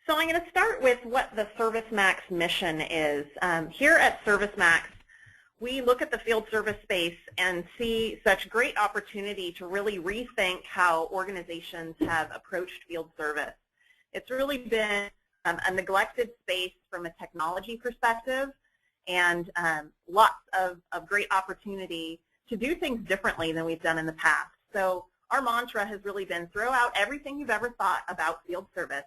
So I'm going to start with what the ServiceMax mission is. Here at ServiceMax, we look at the field service space and see such great opportunity to really rethink how organizations have approached field service. It's really been a neglected space from a technology perspective, and lots of great opportunity to do things differently than we've done in the past. So our mantra has really been throw out everything you've ever thought about field service,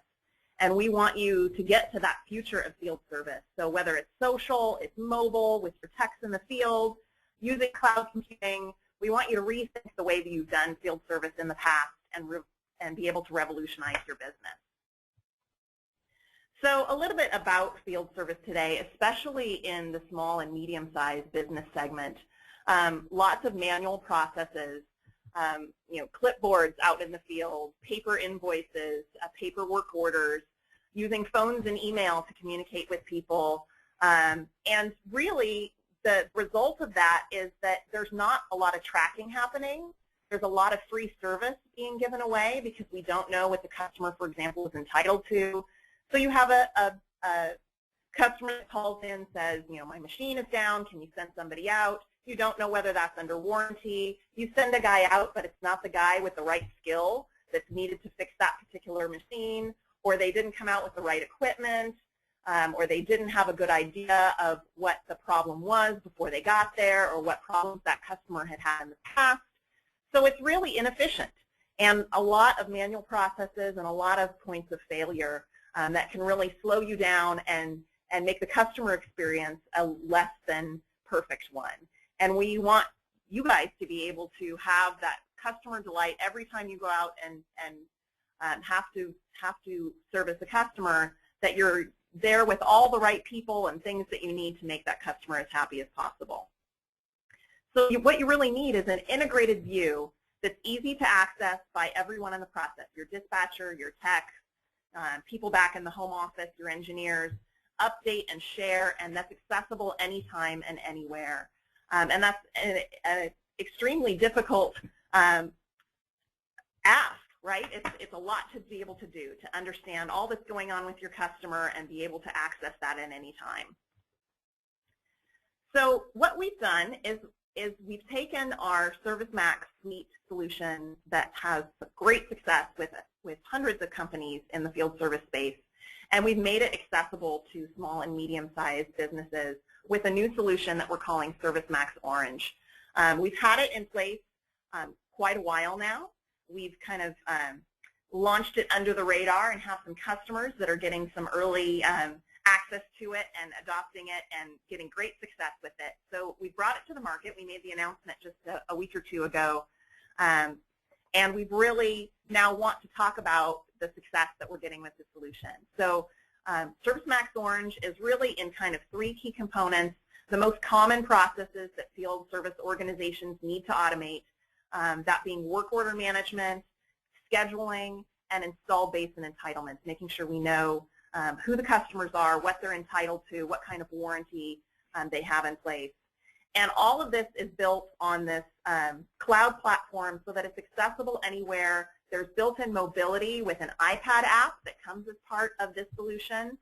and we want you to get to that future of field service. So whether it's social, it's mobile, with your techs in the field, using cloud computing, we want you to rethink the way that you've done field service in the past and be able to revolutionize your business. So a little bit about field service today, especially in the small and medium-sized business segment. Lots of manual processes, clipboards out in the field, paper invoices, paperwork orders, using phones and email to communicate with people. And really, the result of that is that there's not a lot of tracking happening. There's a lot of free service being given away because we don't know what the customer, for example, is entitled to. So you have a customer that calls in and says, my machine is down, can you send somebody out? You don't know whether that's under warranty. You send a guy out, but it's not the guy with the right skill that's needed to fix that particular machine, or they didn't come out with the right equipment, or they didn't have a good idea of what the problem was before they got there, or what problems that customer had had in the past. So it's really inefficient, and a lot of manual processes and a lot of points of failure that can really slow you down and make the customer experience a less than perfect one. And we want you guys to be able to have that customer delight every time you go out and have to service a customer, that you're there with all the right people and things that you need to make that customer as happy as possible. So what you really need is an integrated view that's easy to access by everyone in the process, your dispatcher, your tech, people back in the home office, your engineers, update and share, and that's accessible anytime and anywhere. And that's an extremely difficult ask, right? It's a lot to be able to do, to understand all that's going on with your customer and be able to access that at any time. So what we've done is we've taken our ServiceMax Suite solution that has great success with hundreds of companies in the field service space, and we've made it accessible to small and medium-sized businesses with a new solution that we're calling ServiceMax Orange. We've had it in place quite a while now. We've kind of launched it under the radar and have some customers that are getting some early access to it and adopting it and getting great success with it. So we brought it to the market. We made the announcement just a week or two ago. And we really now want to talk about the success that we're getting with the solution. So ServiceMax Orange is really in kind of three key components. The most common processes that field service organizations need to automate, that being work order management, scheduling, and install base and entitlements, making sure we know who the customers are, what they're entitled to, what kind of warranty they have in place. And all of this is built on this cloud platform so that it's accessible anywhere. There's built-in mobility with an iPad app that comes as part of this solution.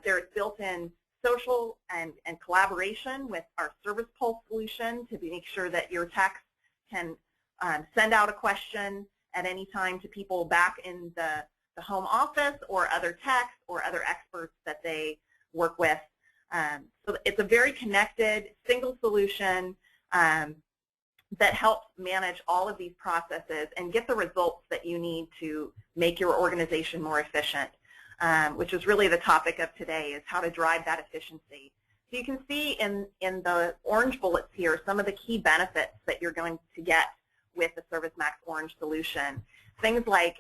There's built-in social and collaboration with our Service Pulse solution to make sure that your techs can send out a question at any time to people back in the home office or other techs or other experts that they work with. So it's a very connected, single solution that helps manage all of these processes and get the results that you need to make your organization more efficient, which is really the topic of today, is how to drive that efficiency. So you can see in the orange bullets here some of the key benefits that you're going to get with the ServiceMax Orange solution. Things like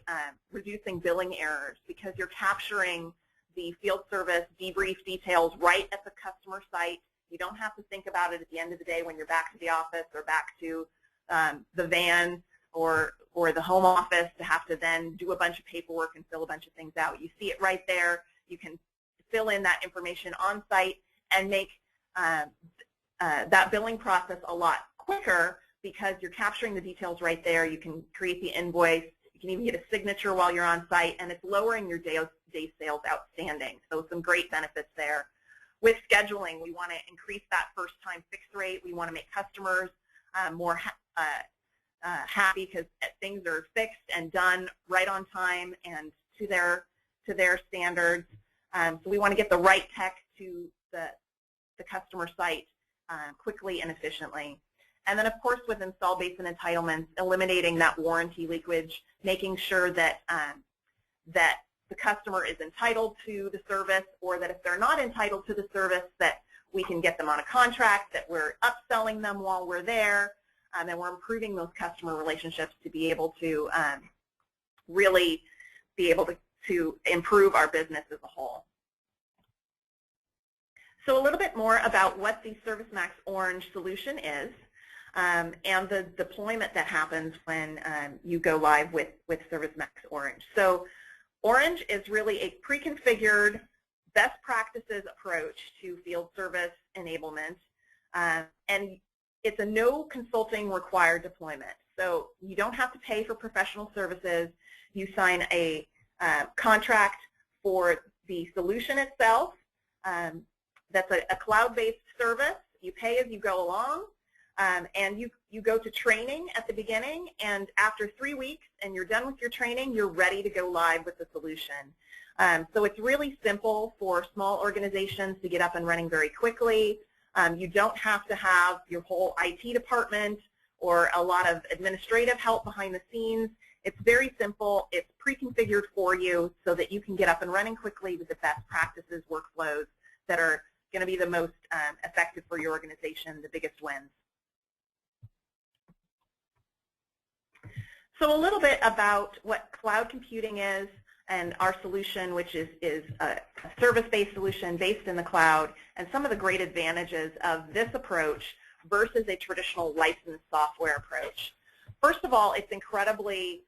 reducing billing errors, because you're capturing the field service debrief details right at the customer site. You don't have to think about it at the end of the day when you're back to the office or back to the van or the home office to have to then do a bunch of paperwork and fill a bunch of things out. You see it right there. You can fill in that information on site and make that billing process a lot quicker because you're capturing the details right there. You can create the invoice. You You can even get a signature while you're on site, and it's lowering your day sales outstanding. So some great benefits there. With scheduling, we want to increase that first-time fix rate. We want to make customers more happy because things are fixed and done right on time and to their standards. So we want to get the right tech to the customer site quickly and efficiently. And then, of course, with install base and entitlements, eliminating that warranty leakage, making sure that that the customer is entitled to the service, or that if they're not entitled to the service, that we can get them on a contract, that we're upselling them while we're there, and we're improving those customer relationships to be able to really be able to improve our business as a whole. So a little bit more about what the ServiceMax Orange solution is, and the deployment that happens when you go live with ServiceMax Orange. So Orange is really a pre-configured best practices approach to field service enablement, and it's a no consulting required deployment. So you don't have to pay for professional services. You sign a contract for the solution itself. That's a cloud-based service. You pay as you go along, and you go to training at the beginning, and after 3 weeks and you're done with your training, you're ready to go live with the solution. So it's really simple for small organizations to get up and running very quickly. You don't have to have your whole IT department or a lot of administrative help behind the scenes. It's very simple. It's pre-configured for you so that you can get up and running quickly with the best practices workflows that are going to be the most effective for your organization, the biggest wins. So a little bit about what cloud computing is and our solution, which is a service-based solution based in the cloud, and some of the great advantages of this approach versus a traditional licensed software approach. First of all, it's incredibly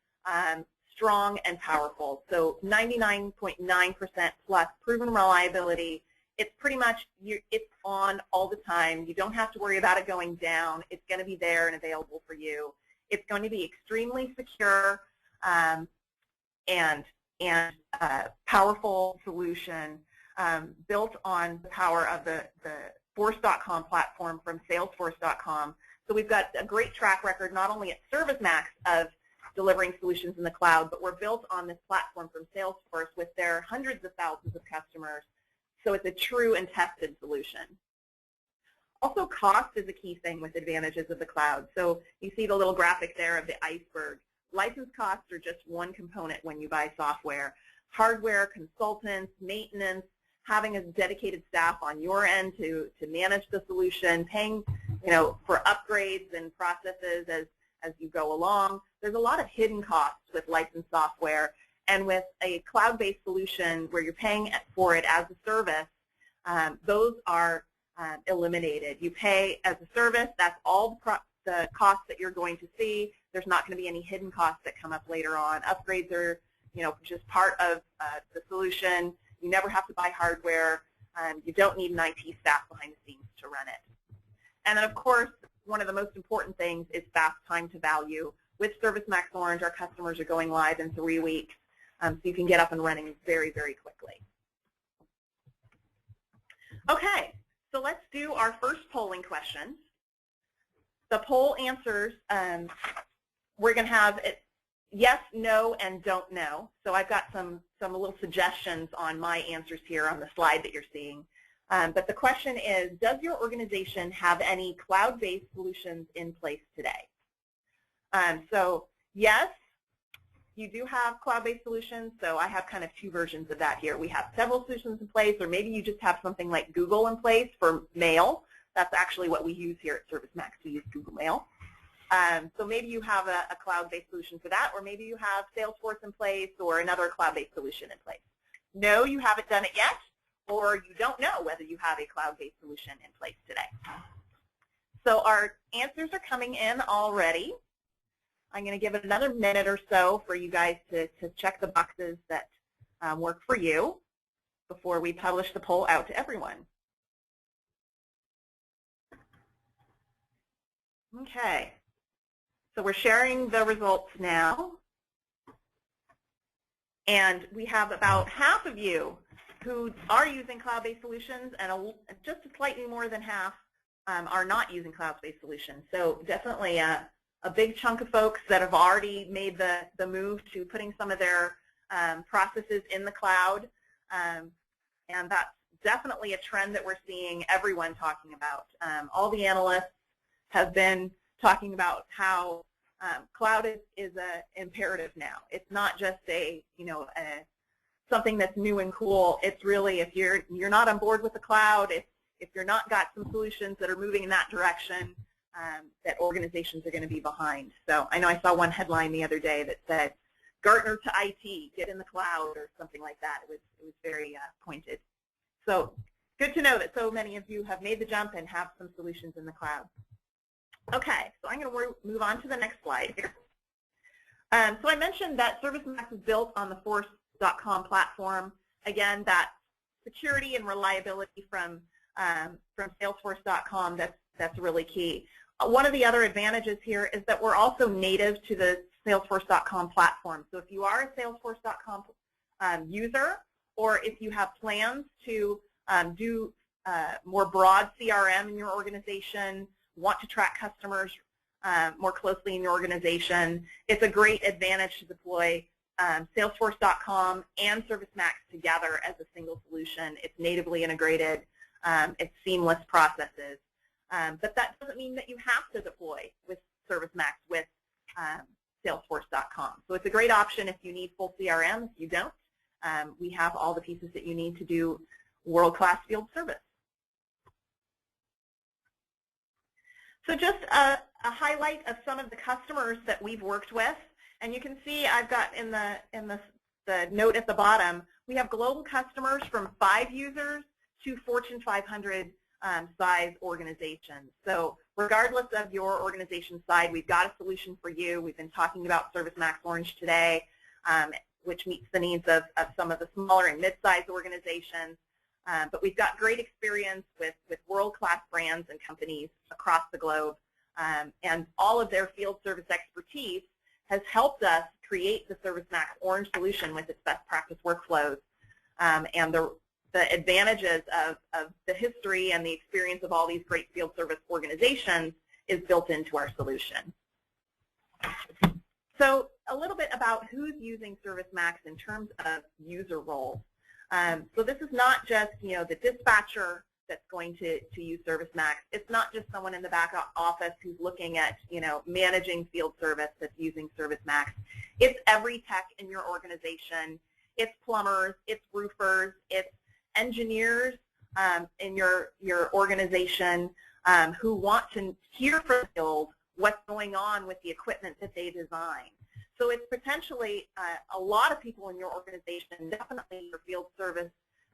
strong and powerful. So 99.9% plus proven reliability. It's pretty much, it's on all the time. You don't have to worry about it going down. It's going to be there and available for you. It's going to be extremely secure and powerful solution built on the power of the Force.com platform from Salesforce.com. So we've got a great track record not only at ServiceMax of delivering solutions in the cloud, but we're built on this platform from Salesforce with their hundreds of thousands of customers. So it's a true and tested solution. Also, cost is a key thing with advantages of the cloud. So you see the little graphic there of the iceberg. License costs are just one component when you buy software. Hardware, consultants, maintenance, having a dedicated staff on your end to manage the solution, paying for upgrades and processes as you go along. There's a lot of hidden costs with licensed software. And with a cloud-based solution where you're paying for it as a service, those are eliminated. You pay as a service. That's all the costs that you're going to see. There's not going to be any hidden costs that come up later on. Upgrades are, just part of the solution. You never have to buy hardware. You don't need an IT staff behind the scenes to run it. And then, of course, one of the most important things is fast time to value. With ServiceMax Orange, our customers are going live in 3 weeks, so you can get up and running very, very quickly. Okay, so let's do our first polling question. The poll answers, we're going to have it yes, no, and don't know. So I've got some little suggestions on my answers here on the slide that you're seeing. But the question is, does your organization have any cloud-based solutions in place today? So yes, you do have cloud-based solutions. So I have kind of two versions of that here. We have several solutions in place, or maybe you just have something like Google in place for mail. That's actually what we use here at ServiceMax. We use Google Mail. So maybe you have a cloud-based solution for that, or maybe you have Salesforce in place or another cloud-based solution in place. No, you haven't done it yet, or you don't know whether you have a cloud-based solution in place today. So our answers are coming in already. I'm going to give it another minute or so for you guys to check the boxes that work for you before we publish the poll out to everyone. Okay, so we're sharing the results now. And we have about half of you who are using cloud-based solutions, and just slightly more than half are not using cloud-based solutions. So definitely a big chunk of folks that have already made the move to putting some of their processes in the cloud. And that's definitely a trend that we're seeing everyone talking about. All the analysts have been talking about how cloud is an imperative now. It's not just something that's new and cool. It's really, if you're not on board with the cloud, if you're not got some solutions that are moving in that direction, that organizations are going to be behind. So I know I saw one headline the other day that said, Gartner to IT, get in the cloud, or something like that. It was very pointed. So good to know that so many of you have made the jump and have some solutions in the cloud. Okay, so I'm going to move on to the next slide here. So I mentioned that ServiceMax is built on the Force.com platform. Again, that security and reliability from Salesforce.com, that's really key. One of the other advantages here is that we're also native to the Salesforce.com platform. So if you are a Salesforce.com user, or if you have plans to do more broad CRM in your organization, want to track customers more closely in your organization, it's a great advantage to deploy Salesforce.com and ServiceMax together as a single solution. It's natively integrated. It's seamless processes. But that doesn't mean that you have to deploy with ServiceMax with Salesforce.com. So it's a great option if you need full CRM. If you don't, we have all the pieces that you need to do world-class field service. So just a highlight of some of the customers that we've worked with. And you can see I've got in the note at the bottom, we have global customers from 5 users to Fortune 500 size organizations. So regardless of your organization size, we've got a solution for you. We've been talking about ServiceMax Orange today, which meets the needs of some of the smaller and mid-sized organizations. But we've got great experience with world-class brands and companies across the globe. And all of their field service expertise has helped us create the ServiceMax Orange solution with its best practice workflows. And the advantages of the history and the experience of all these great field service organizations is built into our solution. So a little bit about who's using ServiceMax in terms of user roles. So this is not just the dispatcher that's going to use ServiceMax. It's not just someone in the back office who's looking at managing field service that's using ServiceMax. It's every tech in your organization. It's plumbers. It's roofers. It's engineers in your organization who want to hear from the field what's going on with the equipment that they design. So it's potentially a lot of people in your organization, definitely your field service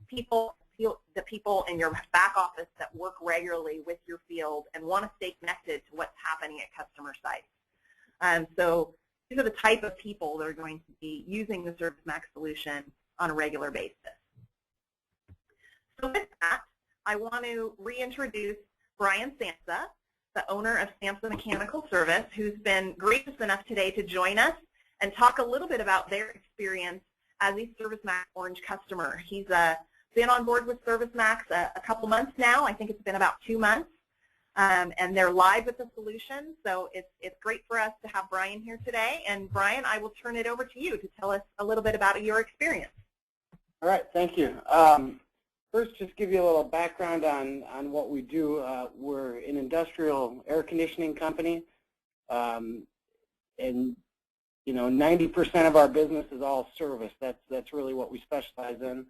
people, the people in your back office that work regularly with your field and want to stay connected to what's happening at customer sites. So these are the type of people that are going to be using the ServiceMax solution on a regular basis. So with that, I want to reintroduce Brian Samsa, the owner of Samsa Mechanical Service, who's been gracious enough today to join us and talk a little bit about their experience as a ServiceMax Orange customer. He's been on board with ServiceMax a couple months now. I think it's been about 2 months. And they're live with the solution. So it's great for us to have Brian here today. And Brian, I will turn it over to you to tell us a little bit about your experience. All right, thank you. First, just give you a little background on what we do. We're an industrial air conditioning company, and 90% of our business is all service. That's really what we specialize in,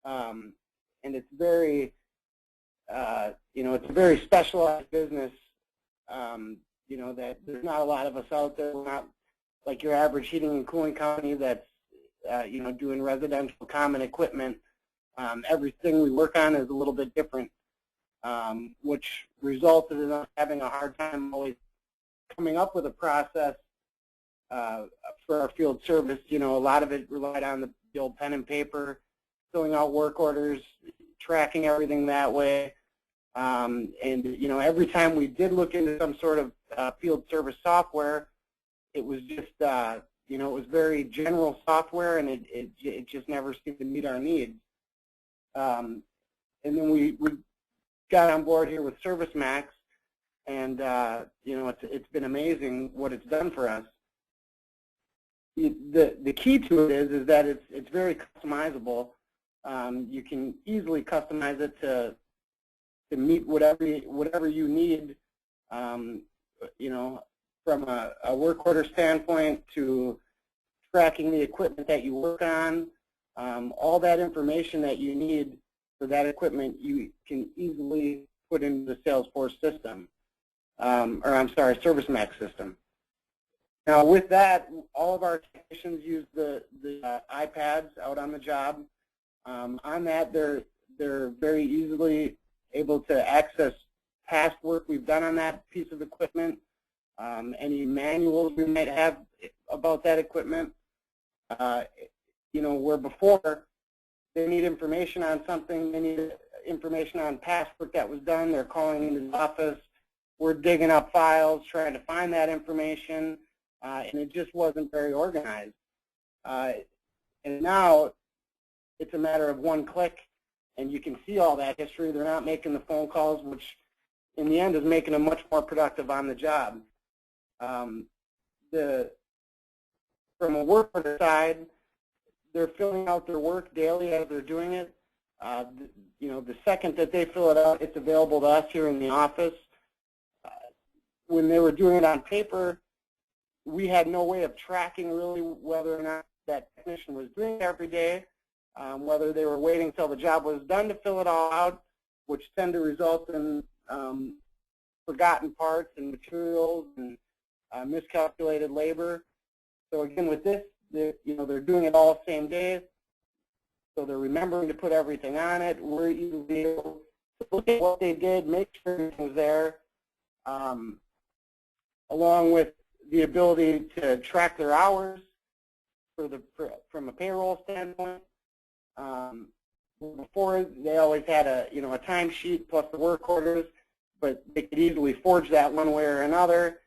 and it's very, it's a very specialized business. That there's not a lot of us out there. We're not like your average heating and cooling company that's doing residential common equipment. Everything we work on is a little bit different, which resulted in us having a hard time always coming up with a process for our field service. A lot of it relied on the old pen and paper, filling out work orders, tracking everything that way. And every time we did look into some sort of field service software, it was just you know, it was very general software, and it just never seemed to meet our needs. And then we got on board here with ServiceMax, and you know, it's been amazing what it's done for us. The key to it is that it's very customizable. You can easily customize it to meet whatever you need. You know, from a work order standpoint to tracking the equipment that you work on, all that information that you need for that equipment you can easily put into the Salesforce system, or I'm sorry, ServiceMax system. Now with that, all of our technicians use the iPads out on the job. On that, they're very easily able to access past work we've done on that piece of equipment, any manuals we might have about that equipment. You know, where before they need information on something, they need information on past work that was done, they're calling into the office, we're digging up files, trying to find that information, and it just wasn't very organized. And now it's a matter of one click, and you can see all that history. They're not making the phone calls, which in the end is making them much more productive on the job. From a work order side, they're filling out their work daily as they're doing it. You know, the second that they fill it out, it's available to us here in the office. When they were doing it on paper, we had no way of tracking really whether or not that technician was doing it every day, whether they were waiting until the job was done to fill it all out, which tend to result in forgotten parts and materials and miscalculated labor. So again, with this, you know, they're doing it all same day, so they're remembering to put everything on it. We're easily able to look at what they did, make sure everything's there, along with the ability to track their hours from a payroll standpoint. Before, they always had a timesheet plus the work orders, but they could easily forge that one way or another.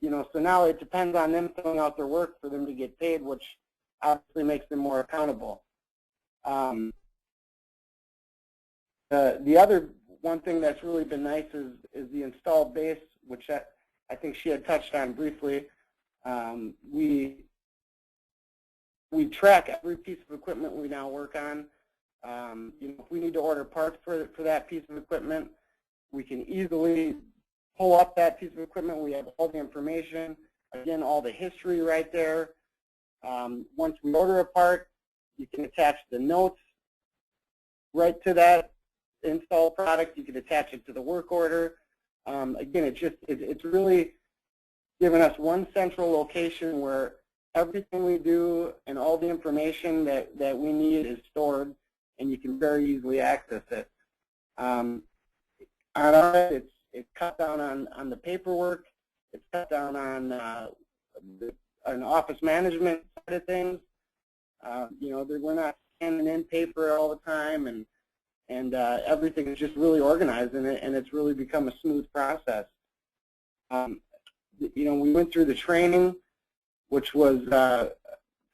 You know, so now it depends on them filling out their work for them to get paid, which obviously makes them more accountable. The other one thing that's really been nice is the installed base, which I think she had touched on briefly. We track every piece of equipment we now work on. You know, if we need to order parts for that piece of equipment, we can easily pull up that piece of equipment. We have all the information, again, all the history right there. Once we order a part, you can attach the notes right to that installed product. You can attach it to the work order. Again, it's really given us one central location where everything we do and all the information that we need is stored, and you can very easily access it. On our end, it's cut down on the paperwork. It's cut down on an office management side of things. You know, we're not scanning in paper all the time, and everything is just really organized in it, and it's really become a smooth process. You know, we went through the training, which was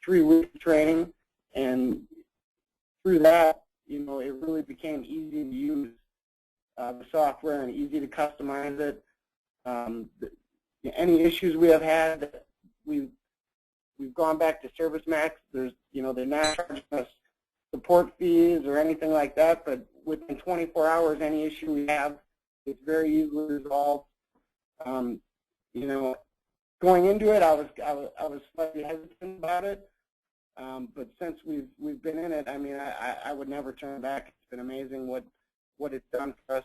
3 weeks of training, and through that, you know, it really became easy to use the software and easy to customize it. Any issues we have had, we've gone back to ServiceMax. They're not charging us support fees or anything like that, but within 24 hours, any issue we have, it's very easily resolved. You know, going into it, I was slightly hesitant about it, but since we've been in it, I mean, I would never turn back. It's been amazing what it's done for us.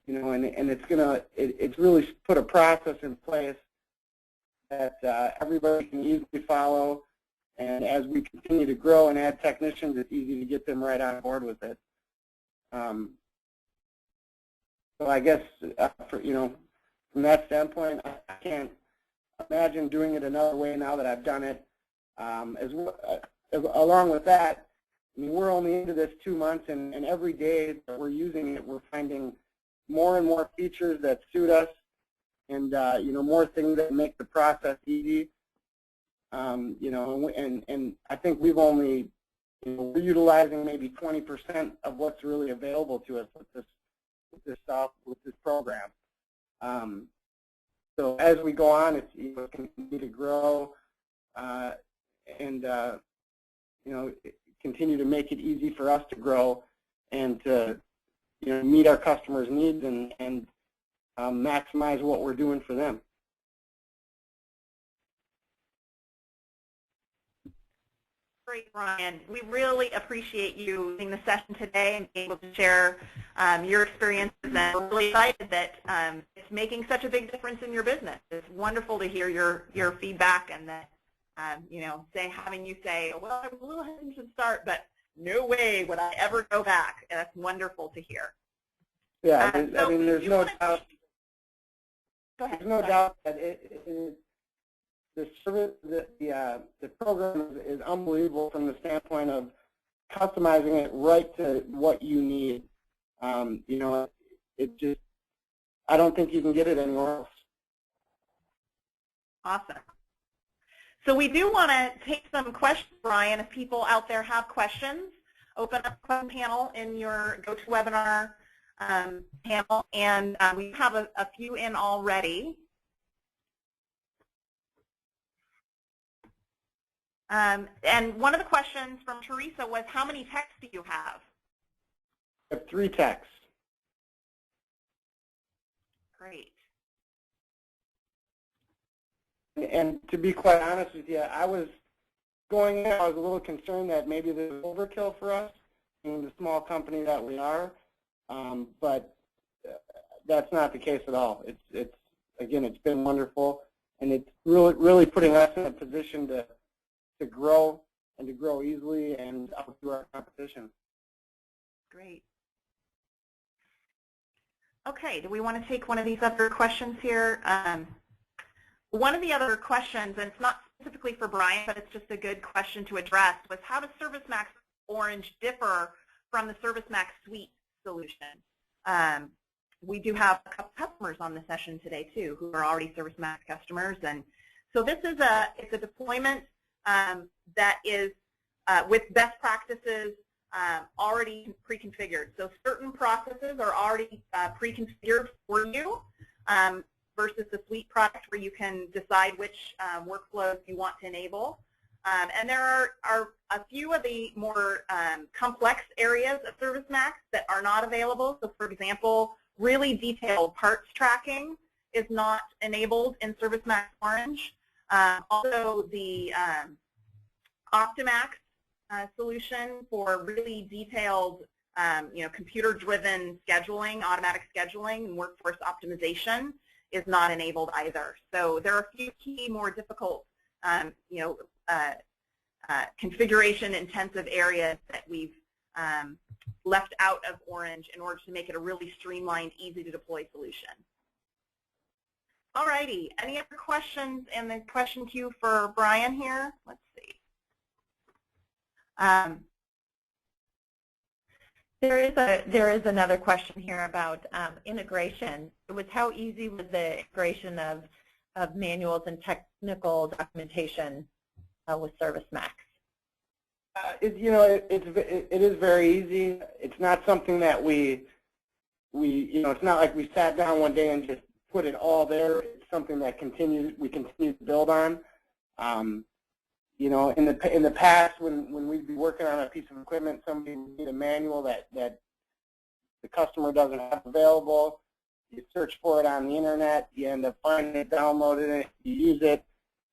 You know, and it's really put a process in place that everybody can easily follow. And as we continue to grow and add technicians, it's easy to get them right on board with it. So I guess, you know, from that standpoint, I can't imagine doing it another way now that I've done it. Along with that, I mean, we're only into this 2 months, and every day that we're using it, we're finding more and more features that suit us. and more things that make the process easy. And I think we've only, we're utilizing maybe 20% of what's really available to us with this program. So as we go on, it's continue to grow, and continue to make it easy for us to grow and to meet our customers' needs and maximize what we're doing for them. Great, Brian. We really appreciate you doing the session today and being able to share your experiences. And we're really excited that it's making such a big difference in your business. It's wonderful to hear your feedback, and that having you say, well, I was a little hesitant to start, but no way would I ever go back. And that's wonderful to hear. Yeah, I mean, there's no doubt. There's no doubt that the service, the program is unbelievable from the standpoint of customizing it right to what you need. It just, I don't think you can get it anywhere else. Awesome. So we do want to take some questions, Brian. If people out there have questions, open up a question panel in your GoToWebinar panel, and we have a few in already. And one of the questions from Teresa was, how many techs do you have? I have 3 techs. Great. And to be quite honest with you, I was going in, I was a little concerned that maybe this was overkill for us, being the small company that we are, but that's not the case at all. Again, it's been wonderful, and it's really putting us in a position to grow and to grow easily and outdo our competition. Great. Okay, do we want to take one of these other questions here? One of the other questions, and it's not specifically for Brian, but it's just a good question to address, was how does ServiceMax Orange differ from the ServiceMax Suite solution? We do have a couple customers on the session today too who are already ServiceMax customers, and so this is it's a deployment that is with best practices already pre-configured. So certain processes are already pre-configured for you versus the Suite product where you can decide which workflows you want to enable. And there are a few of the more complex areas of ServiceMax that are not available. So for example, really detailed parts tracking is not enabled in ServiceMax Orange. Also, the Optimax solution for really detailed, computer-driven scheduling, automatic scheduling, and workforce optimization is not enabled either. So there are a few key, more difficult, configuration-intensive areas that we've left out of Orange in order to make it a really streamlined, easy-to-deploy solution. All righty. Any other questions in the question queue for Brian here? Let's see. There is another question here about integration. It was how easy was the integration of manuals and technical documentation with ServiceMax? It is very easy. It's not something that we it's not like we sat down one day and just put it all there. It's something that we continue to build on. In the past, when we'd be working on a piece of equipment, somebody would need a manual that the customer doesn't have available. You search for it on the internet, you end up finding it, downloading it, you use it,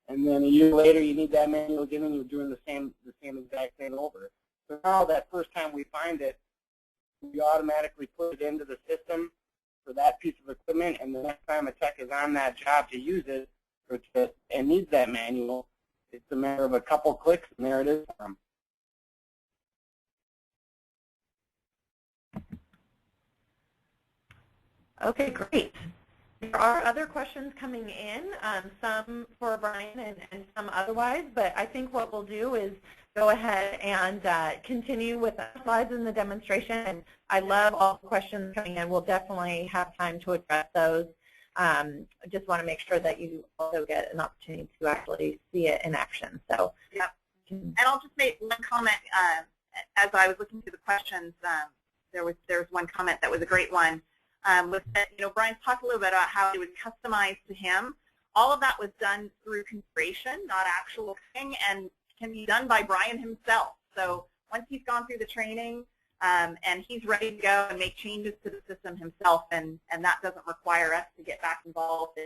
and then a year later you need that manual again, and you're doing the same exact thing over. So now that first time we find it, we automatically put it into the system for that piece of equipment, and the next time a tech is on that job to use it and needs that manual, it's a matter of a couple clicks, and there it is for them. Okay, great. There are other questions coming in, some for Brian and some otherwise, but I think what we'll do is go ahead and continue with the slides in the demonstration. And I love all the questions coming in. We'll definitely have time to address those. just want to make sure that you also get an opportunity to actually see it in action. So, yep. And I'll just make one comment. As I was looking through the questions, there was one comment that was a great one. Was that, Brian's talked a little bit about how it was customized to him. All of that was done through configuration, not actual thing, and can be done by Brian himself. So once he's gone through the training and he's ready to go and make changes to the system himself, and that doesn't require us to get back involved,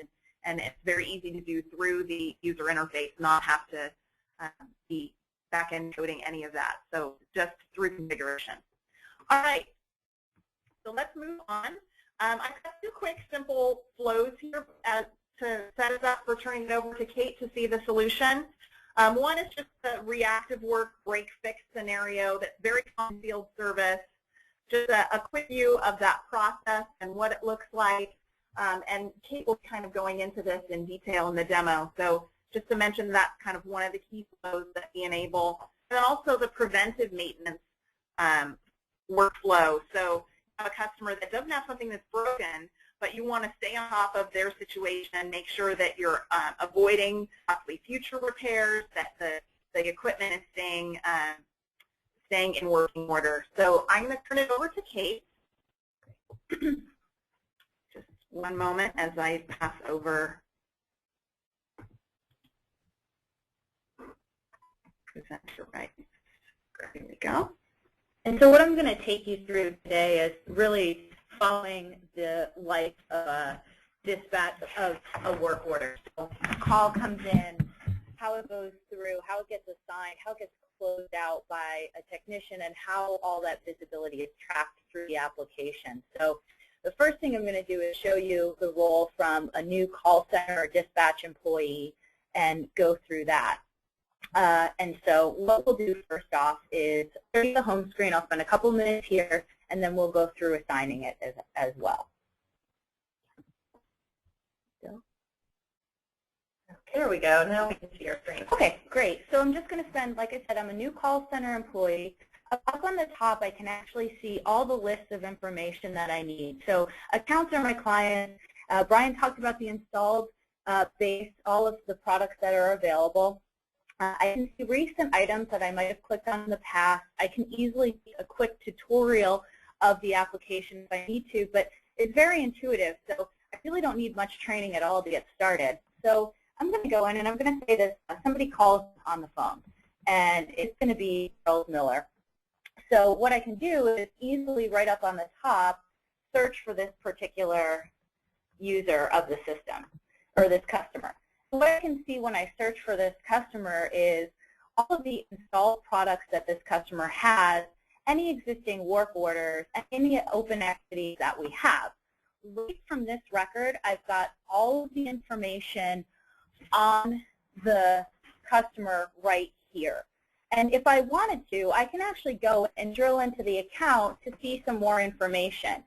and it's very easy to do through the user interface, not have to be back-end coding any of that. So just through configuration. All right, so let's move on. I've got two quick, simple flows here to set us up for turning it over to Kate to see the solution. One is just a reactive work break-fix scenario that's very common field service. Just a quick view of that process and what it looks like. And Kate will be kind of going into this in detail in the demo. So just to mention, that's kind of one of the key flows that we enable. And then also the preventive maintenance workflow. So you have a customer that doesn't have something that's broken, but you want to stay on top of their situation, make sure that you're avoiding possibly future repairs, that the equipment is staying in working order. So I'm going to turn it over to Kate. Just one moment as I pass over. Presenter right. There we go. And so what I'm going to take you through today is really following the life of a dispatch of a work order. So a call comes in, how it goes through, how it gets assigned, how it gets closed out by a technician, and how all that visibility is tracked through the application. So the first thing I'm going to do is show you the role from a new call center or dispatch employee and go through that. And so what we'll do first off is show you the home screen. I'll spend a couple minutes here, and then we'll go through assigning it as well. There we go. Now we can see our screen. Okay, great. So I'm just going to spend, like I said, I'm a new call center employee. Up on the top, I can actually see all the lists of information that I need. So accounts are my clients. Brian talked about the installed base, all of the products that are available. I can see recent items that I might have clicked on in the past. I can easily see a quick tutorial of the application if I need to, but it's very intuitive, so I really don't need much training at all to get started. So I'm going to go in and I'm going to say this, somebody calls on the phone, and it's going to be Charles Miller. So what I can do is easily right up on the top search for this particular user of the system or this customer. What I can see when I search for this customer is all of the installed products that this customer has, any existing work orders, and any open activities that we have. Right from this record, I've got all of the information on the customer right here. And if I wanted to, I can actually go and drill into the account to see some more information.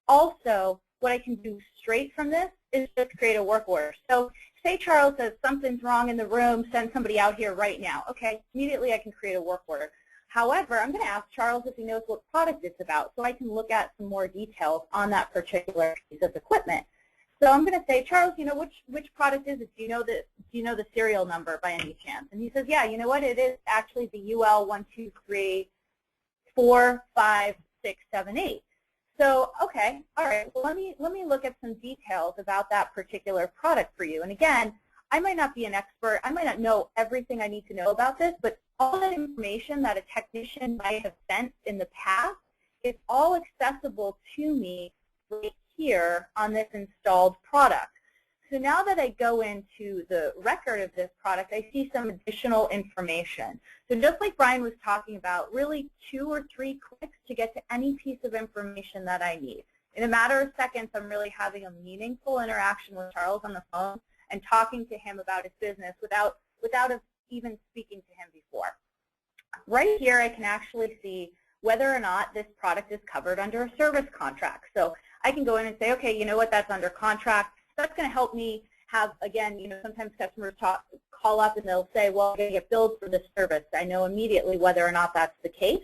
Also, what I can do straight from this is just create a work order. So say Charles says something's wrong in the room, send somebody out here right now. Okay, immediately I can create a work order. However, I'm going to ask Charles if he knows what product it's about so I can look at some more details on that particular piece of equipment. So I'm going to say, Charles, you know, which product is it? Do you know the serial number by any chance? And he says, yeah, you know what? It is actually the UL12345678. So, okay, all right, well, let me look at some details about that particular product for you. And again, I might not be an expert. I might not know everything I need to know about this, but all that information that a technician might have sent in the past is all accessible to me right here on this installed product. So now that I go into the record of this product, I see some additional information. So just like Brian was talking about, really 2 or 3 clicks to get to any piece of information that I need. In a matter of seconds, I'm really having a meaningful interaction with Charles on the phone and talking to him about his business without us even speaking to him before. Right here, I can actually see whether or not this product is covered under a service contract. So I can go in and say, okay, you know what, that's under contract. That's going to help me have, again, you know, sometimes customers call up and they'll say, well, I'm going to get billed for this service. I know immediately whether or not that's the case.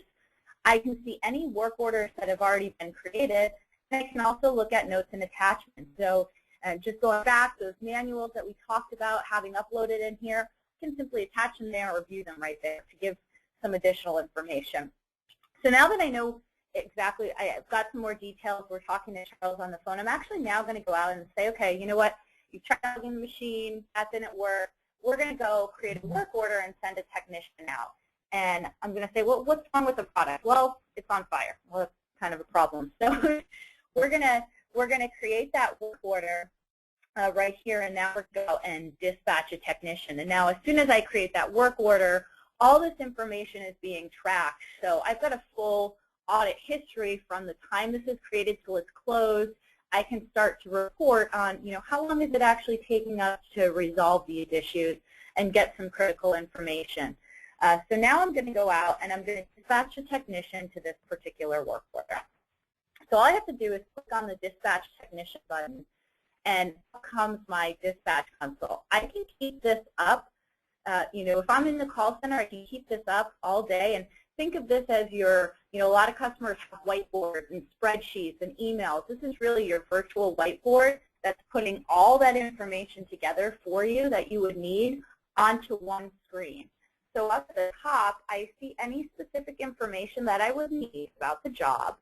I can see any work orders that have already been created, and I can also look at notes and attachments. So And just going back, those manuals that we talked about having uploaded in here, you can simply attach them there or view them right there to give some additional information. So now that I know exactly, I've got some more details, we're talking to Charles on the phone, I'm actually now going to go out and say, okay, you know what, you tried logging the machine, that didn't work, we're going to go create a work order and send a technician out. And I'm going to say, well, what's wrong with the product? Well, it's on fire. Well, that's kind of a problem. So we're going to create that work order right here, and now we're going to go and dispatch a technician. And now as soon as I create that work order, all this information is being tracked. So I've got a full audit history from the time this is created till it's closed. I can start to report on, you know, how long is it actually taking us to resolve these issues and get some critical information. So now I'm going to go out and I'm going to dispatch a technician to this particular work order. So all I have to do is click on the Dispatch Technician button, and up comes my dispatch console. I can keep this up. You know, if I'm in the call center, I can keep this up all day. And think of this as your, you know, a lot of customers have whiteboards and spreadsheets and emails. This is really your virtual whiteboard that's putting all that information together for you that you would need onto one screen. So up at the top, I see any specific information that I would need about the job.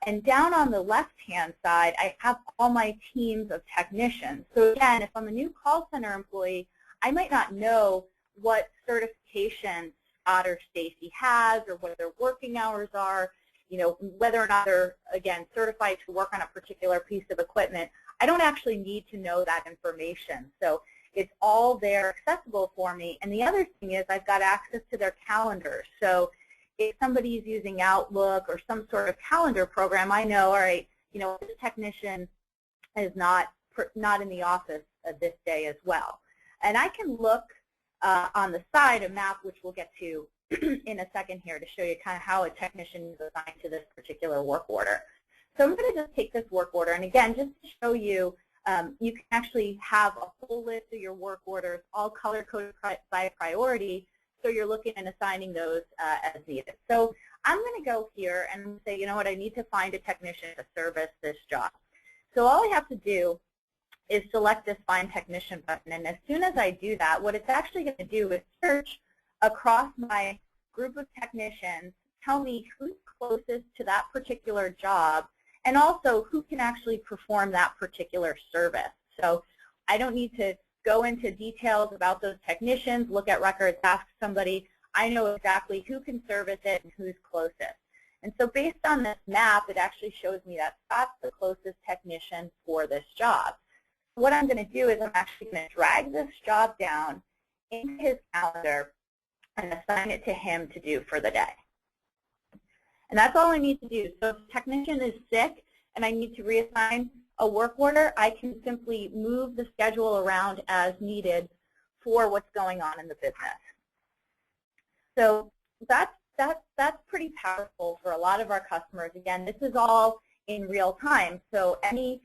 And down on the left-hand side, I have all my teams of technicians. So again, if I'm a new call center employee, I might not know what certification Scott or Stacy has, or what their working hours are, you know, whether or not they're, again, certified to work on a particular piece of equipment. I don't actually need to know that information. So it's all there accessible for me. And the other thing is I've got access to their calendars. So if somebody's using Outlook or some sort of calendar program, I know, all right, you know, this technician is not in the office this day as well. And I can look on the side a map, which we'll get to in a second here, to show you kind of how a technician is assigned to this particular work order. So I'm going to just take this work order, and again, just to show you, you can actually have a full list of your work orders, all color-coded by priority, so you're looking and assigning those as needed. So I'm going to go here and say, you know what, I need to find a technician to service this job. So all I have to do is select this Find Technician button, and as soon as I do that, what it's actually going to do is search across my group of technicians, tell me who's closest to that particular job, and also who can actually perform that particular service. So I don't need to go into details about those technicians, look at records, ask somebody. I know exactly who can service it and who's closest. And so based on this map, it actually shows me that Scott's the closest technician for this job. What I'm going to do is I'm actually going to drag this job down into his calendar and assign it to him to do for the day. And that's all I need to do. So if a technician is sick and I need to reassign a work order, I can simply move the schedule around as needed for what's going on in the business. So that's pretty powerful for a lot of our customers. Again, this is all in real time. So any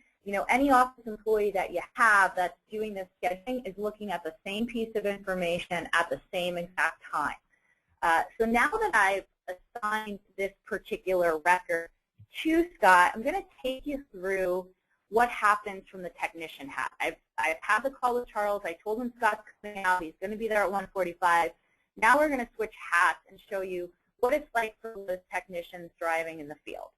office employee that you have that's doing this scheduling is looking at the same piece of information at the same exact time. So now that I've assigned this particular record to Scott, I'm going to take you through what happens from the technicion hat. I've had the call with Charles. I told him Scott's coming out. He's going to be there at 1:45. Now we're going to switch hats and show you what it's like for those technicians driving in the field.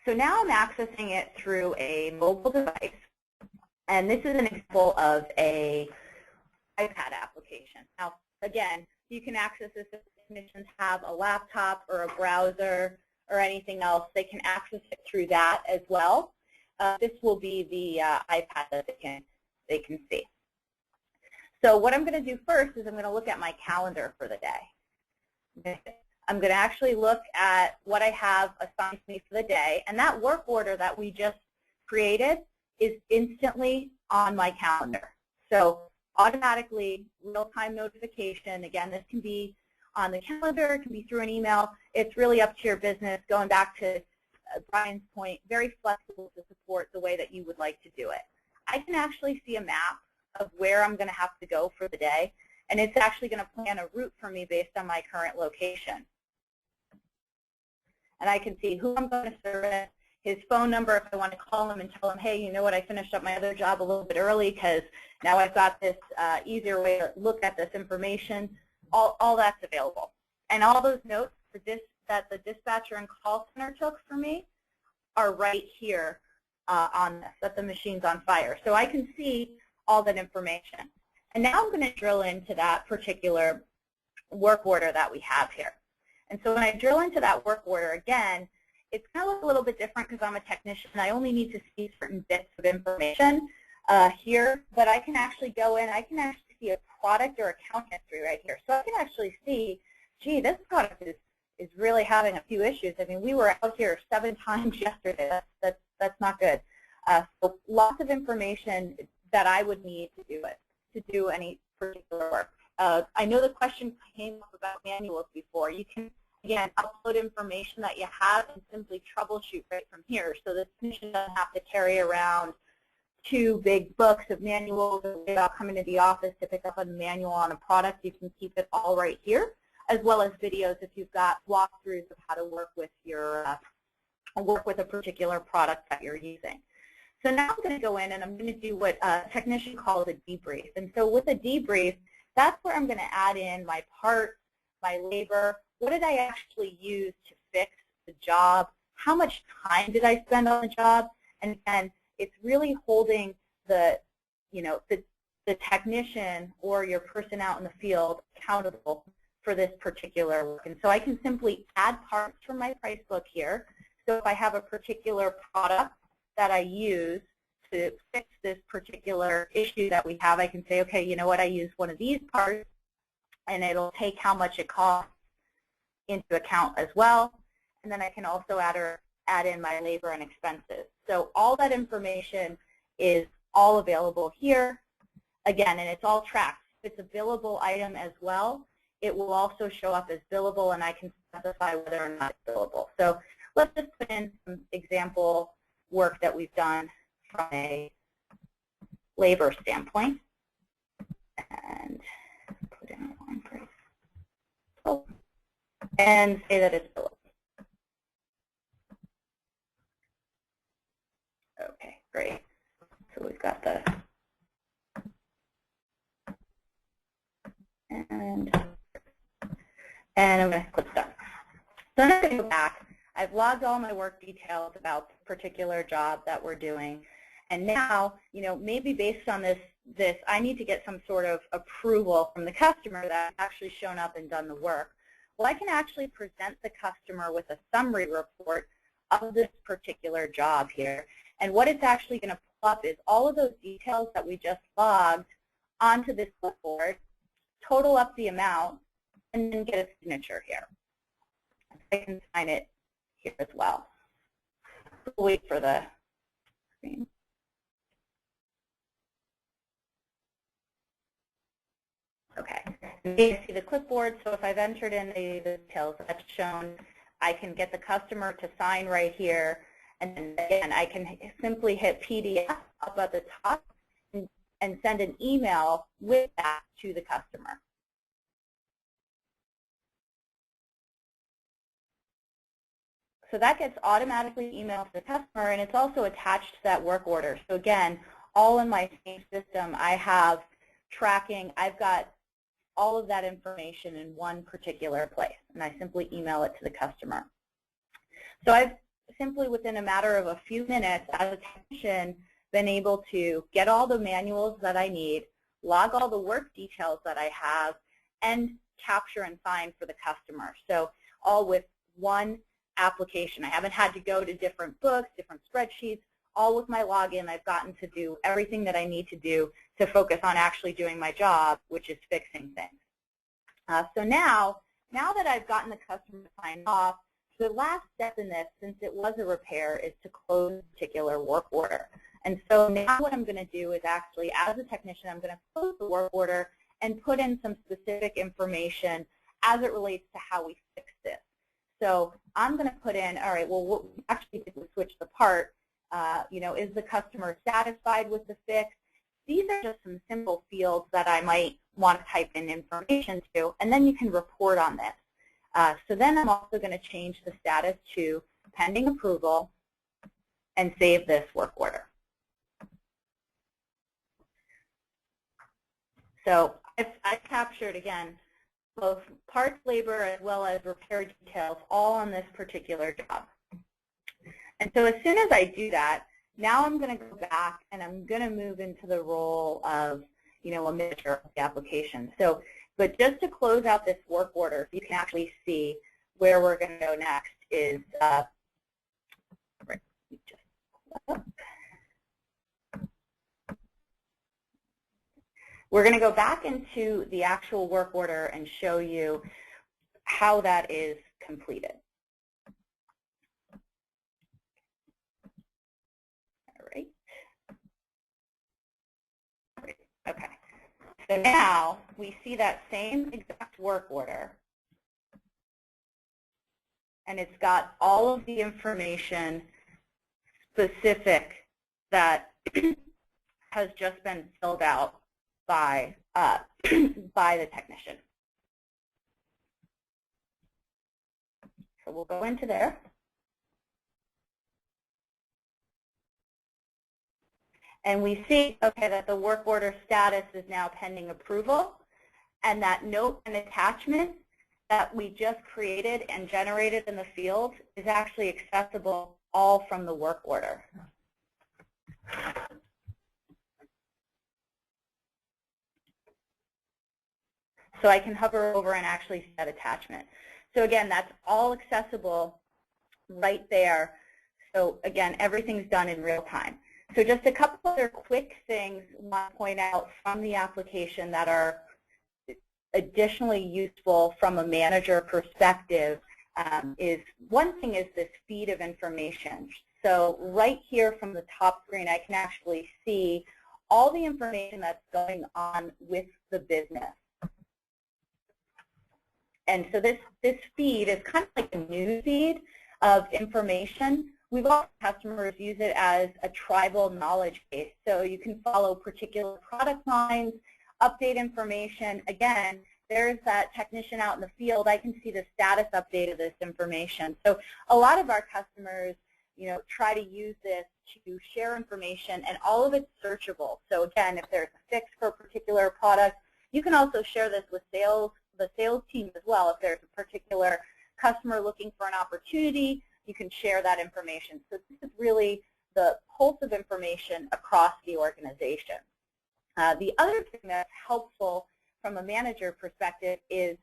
So now I'm accessing it through a mobile device, and this is an example of an iPad application. Now, again, you can access this if technicians have a laptop or a browser or anything else. They can access it through that as well. This will be the iPad that they can see. So what I'm going to do first is I'm going to look at my calendar for the day. I'm going to actually look at what I have assigned to me for the day, and that work order that we just created is instantly on my calendar. So automatically, real-time notification. Again, this can be on the calendar, it can be through an email. It's really up to your business. Going back to Brian's point, very flexible to support the way that you would like to do it. I can actually see a map of where I'm going to have to go for the day. and it's actually going to plan a route for me based on my current location. And I can see who I'm going to service, his phone number if I want to call him and tell him, hey, you know what, I finished up my other job a little bit early because now I've got this easier way to look at this information. All that's available. And all those notes for this, that the dispatcher and call center took for me are right here on this, that the machine's on fire. So I can see all that information. And now I'm going to drill into that particular work order that we have here. And so when I drill into that work order, again, it's going to look a little bit different because I'm a technician. I only need to see certain bits of information here, but I can actually go in, I can actually see a product or account history right here. So I can actually see, gee, this product is really having a few issues. I mean, we were out here 7 times yesterday. That's not good. So lots of information that I would need to do any particular work. I know the question came up about manuals before. You can, again, upload information that you have and simply troubleshoot right from here. So the technician doesn't have to carry around 2 big books of manuals without coming to the office to pick up a manual on a product. You can keep it all right here, as well as videos if you've got walkthroughs of how to work with your a particular product that you're using. So now I'm going to go in and I'm going to do what a technician calls a debrief. And so with a debrief, that's where I'm going to add in my parts, my labor. What did I actually use to fix the job? How much time did I spend on the job? And again, it's really holding the technician or your person out in the field accountable for this particular work. And so I can simply add parts from my price book here. So if I have a particular product that I use to fix this particular issue that we have, I can say, okay, you know what, I use one of these parts, and it'll take how much it costs into account as well. And then I can also add in my labor and expenses. So all that information is all available here. Again, and it's all tracked. If it's a billable item as well, it will also show up as billable, and I can specify whether or not it's billable. So let's just put in some example work that we've done from a labor standpoint, and put in a line price, and say that it's billable. Okay, great. So we've got the, and I'm going to click done. So I'm going to go back. I've logged all my work details about the particular job that we're doing. And now, maybe based on this, I need to get some sort of approval from the customer that I've actually shown up and done the work. Well, I can actually present the customer with a summary report of this particular job here. And what it's actually going to pull up is all of those details that we just logged onto this clipboard, total up the amount, and then get a signature here. I can sign it here as well. We'll wait for the screen. Okay, you can see the clipboard, so if I've entered in the details that's shown, I can get the customer to sign right here, and then again, I can simply hit PDF up at the top and send an email with that to the customer. So that gets automatically emailed to the customer, and it's also attached to that work order. So again, all in my same system, I have tracking. I've got all of that information in one particular place, and I simply email it to the customer. So I've simply, within a matter of a few minutes, as a technician, been able to get all the manuals that I need, log all the work details that I have, and capture and sign for the customer. So all with one application. I haven't had to go to different books, different spreadsheets. All with my login, I've gotten to do everything that I need to do to focus on actually doing my job, which is fixing things. So now that I've gotten the customer signed off, the last step in this, since it was a repair, is to close a particular work order. And so now what I'm going to do is actually, as a technician, I'm going to close the work order and put in some specific information as it relates to how we fix this. So I'm going to put in, all right, well, what we actually did was switch the part. Is the customer satisfied with the fix? these are just some simple fields that I might want to type in information to, and then you can report on this. So then I'm also going to change the status to pending approval and save this work order. So I've captured, again, both parts labor as well as repair details all on this particular job. And so as soon as I do that, now I'm going to go back and I'm going to move into the role of, a manager of the application. So, but just to close out this work order, you can actually see where we're going to go next is, we're going to go back into the actual work order and show you how that is completed. All right. Okay. So now we see that same exact work order, and it's got all of the information specific that has just been filled out by the technician. So we'll go into there. And we see, okay, that the work order status is now pending approval, and that note and attachment that we just created and generated in the field is actually accessible all from the work order. So I can hover over and actually see that attachment. So again, that's all accessible right there. So again, everything's done in real time. So just a couple other quick things I want to point out from the application that are additionally useful from a manager perspective is one thing is the speed of information. So right here from the top screen, I can actually see all the information that's going on with the business. And so this feed is kind of like a news feed of information. We've also had customers use it as a tribal knowledge base. So you can follow particular product lines, update information. Again, there's that technician out in the field. I can see the status update of this information. So a lot of our customers, try to use this to share information, and all of it's searchable. So again, if there's a fix for a particular product, you can also share this with the sales team as well. If there's a particular customer looking for an opportunity, you can share that information. So this is really the pulse of information across the organization. The other thing that's helpful from a manager perspective is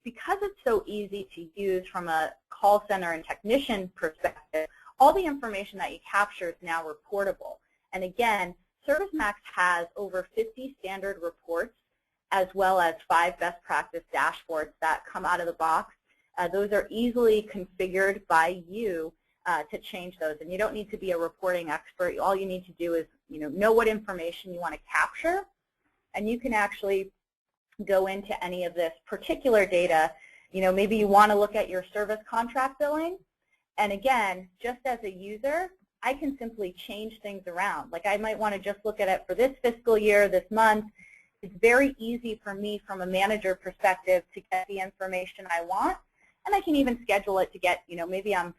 because it's so easy to use from a call center and technician perspective, all the information that you capture is now reportable. And again, ServiceMax has over 50 standard reports as well as 5 best practice dashboards that come out of the box. Those are easily configured by you to change those. And you don't need to be a reporting expert. All you need to do is know what information you want to capture. And you can actually go into any of this particular data. Maybe you want to look at your service contract billing. And again, just as a user, I can simply change things around. Like I might want to just look at it for this fiscal year, this month. It's very easy for me from a manager perspective to get the information I want. And I can even schedule it to get, maybe I'm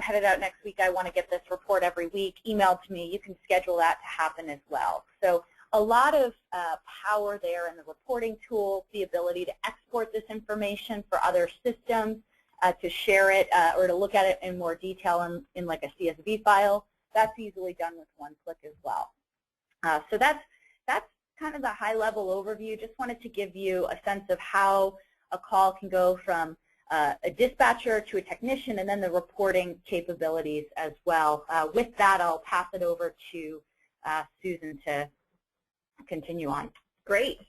headed out next week. I want to get this report every week emailed to me. You can schedule that to happen as well. So a lot of power there in the reporting tool, the ability to export this information for other systems, to share it or to look at it in more detail in like a CSV file. That's easily done with one click as well. So that's kind of the high-level overview. Just wanted to give you a sense of how a call can go from a dispatcher to a technician, and then the reporting capabilities as well. With that, I'll pass it over to Susan to continue on. Great.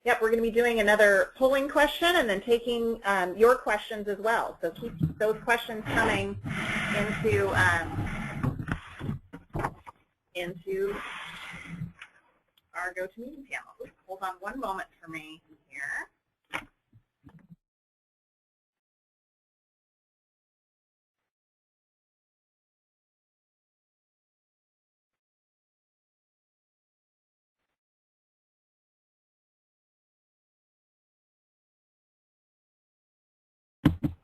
Yep, we're going to be doing another polling question and then taking your questions as well. So keep those questions coming into our GoToMeeting panel. Hold on one moment for me here.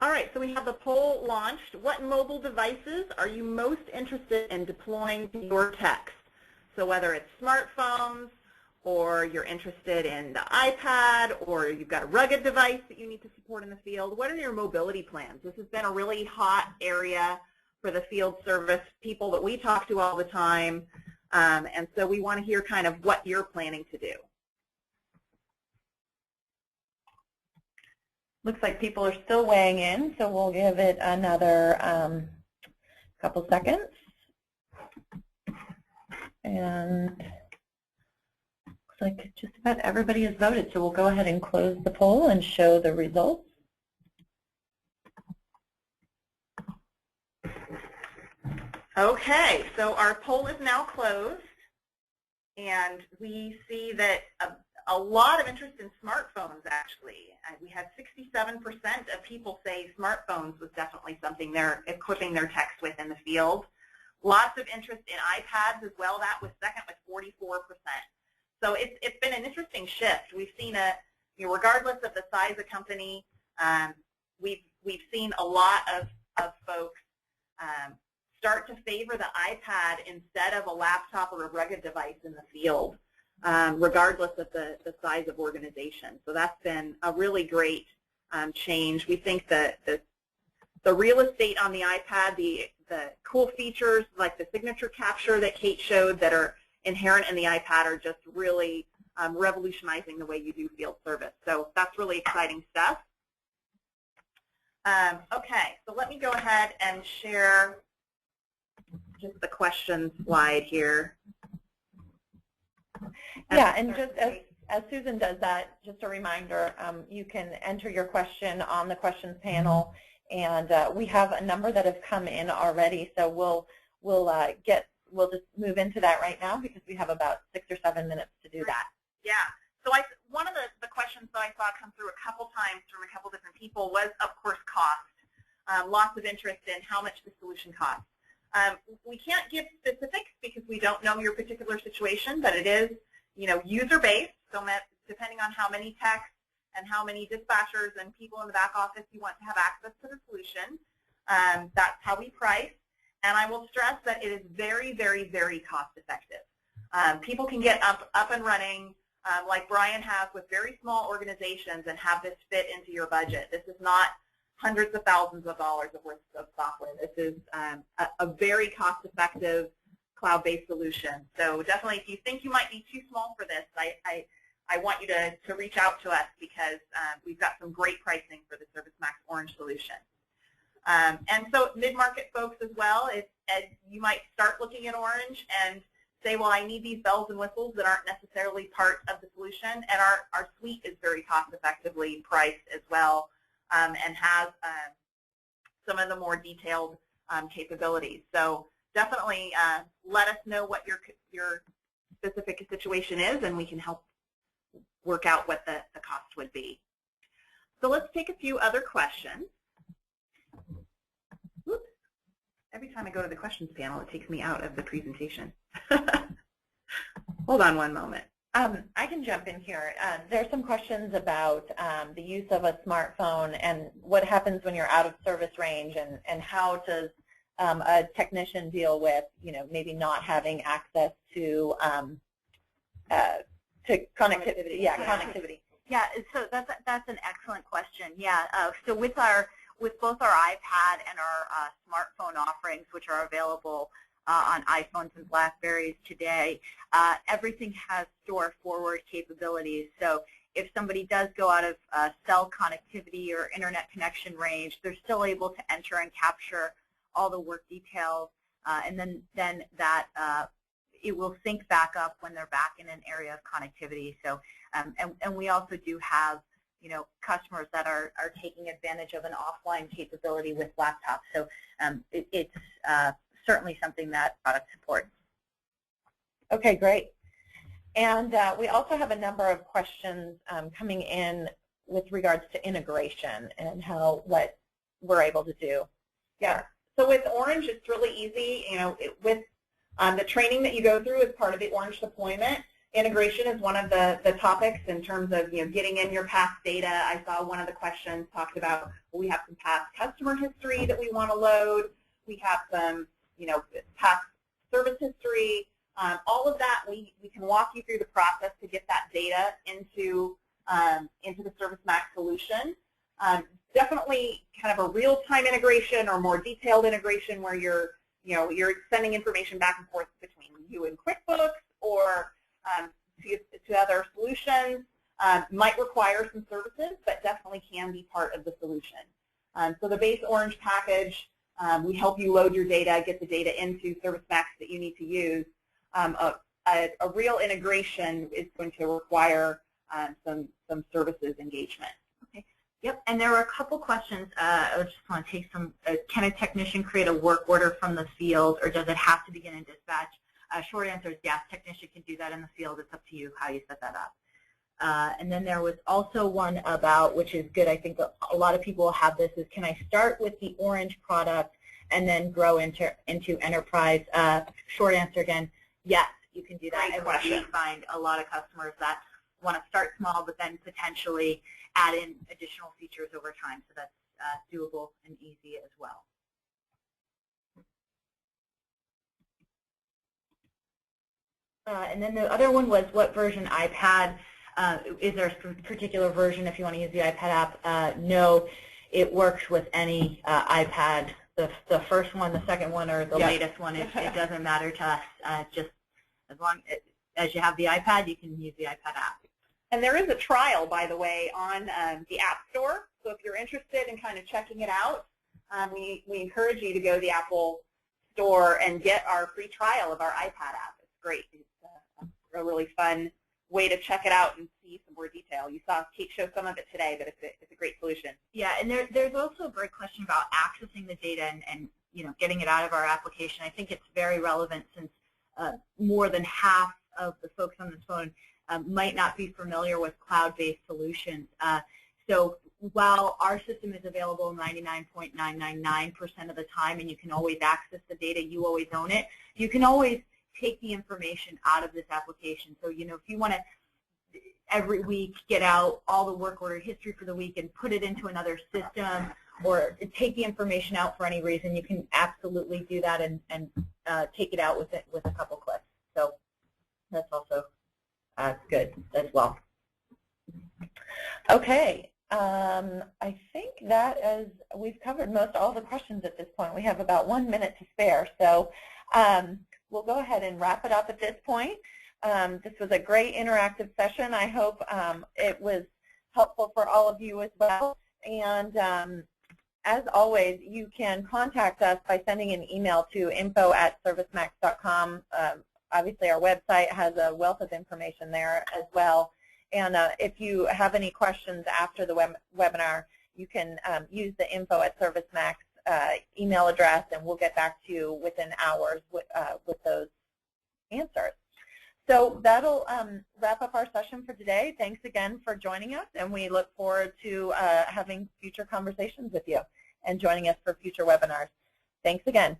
All right, so we have the poll launched. What mobile devices are you most interested in deploying to your techs? So whether it's smartphones, or you're interested in the iPad, or you've got a rugged device that you need to support in the field, what are your mobility plans? This has been a really hot area for the field service people that we talk to all the time, and so we want to hear kind of what you're planning to do. Looks like people are still weighing in, so we'll give it another couple seconds. And looks like just about everybody has voted, so we'll go ahead and close the poll and show the results. Okay, so our poll is now closed, and we see that a lot of interest in smartphones, actually. We had 67% of people say smartphones was definitely something they're equipping their techs with in the field. Lots of interest in iPads as well. That was second with 44%. So it's been an interesting shift. We've seen regardless of the size of company, we've seen a lot of folks start to favor the iPad instead of a laptop or a rugged device in the field, regardless of the size of organization. So that's been a really great change. We think that the real estate on the iPad, the cool features like the signature capture that Kate showed that are inherent in the iPad are just really revolutionizing the way you do field service. So that's really exciting stuff. Okay, so let me go ahead and share just the question slide here. Yeah, and just as Susan does that, just a reminder, you can enter your question on the questions panel, and we have a number that have come in already, so we'll just move into that right now because we have about 6 or 7 minutes to do that. Yeah. So one of the questions that I saw come through a couple times from a couple different people was, of course, cost. Lots of interest in how much the solution costs. We can't give specifics because we don't know your particular situation, but it is, user-based. So depending on how many techs and how many dispatchers and people in the back office you want to have access to the solution, that's how we price. And I will stress that it is very, very, very cost-effective. People can get up and running like Brian has with very small organizations and have this fit into your budget. This is not hundreds of thousands of dollars worth of software. This is a very cost-effective cloud-based solution. So definitely, if you think you might be too small for this, I want you to reach out to us because we've got some great pricing for the ServiceMax Orange solution. And so mid-market folks as well, you might start looking at Orange and say, well, I need these bells and whistles that aren't necessarily part of the solution. And our suite is very cost-effectively priced as well, and has some of the more detailed capabilities. So definitely let us know what your specific situation is, and we can help work out what the cost would be. So let's take a few other questions. Oops. Every time I go to the questions panel, it takes me out of the presentation. Hold on one moment. I can jump in here. There are some questions about the use of a smartphone and what happens when you're out of service range, and how does a technician deal with, maybe not having access to connectivity. Yeah, connectivity. Yeah, so that's an excellent question. Yeah, so with both our iPad and our smartphone offerings, which are available on iPhones and BlackBerries today, everything has store forward capabilities. So if somebody does go out of cell connectivity or internet connection range, they're still able to enter and capture all the work details, and then that it will sync back up when they're back in an area of connectivity. So and we also do have customers that are taking advantage of an offline capability with laptops. So it's certainly something that product supports. Okay, great. And we also have a number of questions coming in with regards to integration and what we're able to do. Yeah. So with Orange, it's really easy. With the training that you go through as part of the Orange deployment, Integration is one of the topics in terms of getting in your past data. I saw one of the questions talked about, well, we have some past customer history that we want to load. We have some past service history. All of that we can walk you through the process to get that data into the ServiceMax solution. Definitely kind of a real-time integration or more detailed integration where you're sending information back and forth between you and QuickBooks or to other solutions. Might require some services, but definitely can be part of the solution. So the base orange package, we help you load your data, get the data into ServiceMax that you need to use. A real integration is going to require some services engagement. Okay. Yep, and there were a couple questions. I just want to take some. Can a technician create a work order from the field, or does it have to begin in dispatch? Short answer is yes, technician can do that in the field. It's up to you how you set that up. And then there was also one about, which is good, I think a lot of people have this, is can I start with the orange product and then grow into enterprise? Short answer again, yes, you can do that. Great question. We find a lot of customers that want to start small but then potentially add in additional features over time, so that's doable and easy as well. And then the other one was what version iPad, is there a particular version if you want to use the iPad app? No, it works with any iPad, the first one, the second one, or the latest one. It doesn't matter to us. Just as long as you have the iPad, you can use the iPad app. And there is a trial, by the way, on the App Store. So if you're interested in kind of checking it out, we encourage you to go to the Apple Store and get our free trial of our iPad app. It's great. It's a really fun way to check it out and see some more detail. You saw Kate show some of it today, but it's a great solution. Yeah, and there's also a great question about accessing the data and getting it out of our application. I think it's very relevant since more than half of the folks on this phone might not be familiar with cloud-based solutions. So while our system is available 99.999% of the time and you can always access the data, you always own it, you can always take the information out of this application. So, if you want to every week get out all the work order history for the week and put it into another system or take the information out for any reason, you can absolutely do that and take it out with a couple clicks. So that's also good as well. Okay. I think that is, we've covered most all the questions at this point. We have about 1 minute to spare. So we'll go ahead and wrap it up at this point. This was a great interactive session. I hope it was helpful for all of you as well. And as always, you can contact us by sending an email to info@servicemax.com. Obviously, our website has a wealth of information there as well. And if you have any questions after the webinar, you can use the info@ServiceMax email address, and we'll get back to you within hours with those answers. So that'll wrap up our session for today. Thanks again for joining us, and we look forward to having future conversations with you and joining us for future webinars. Thanks again.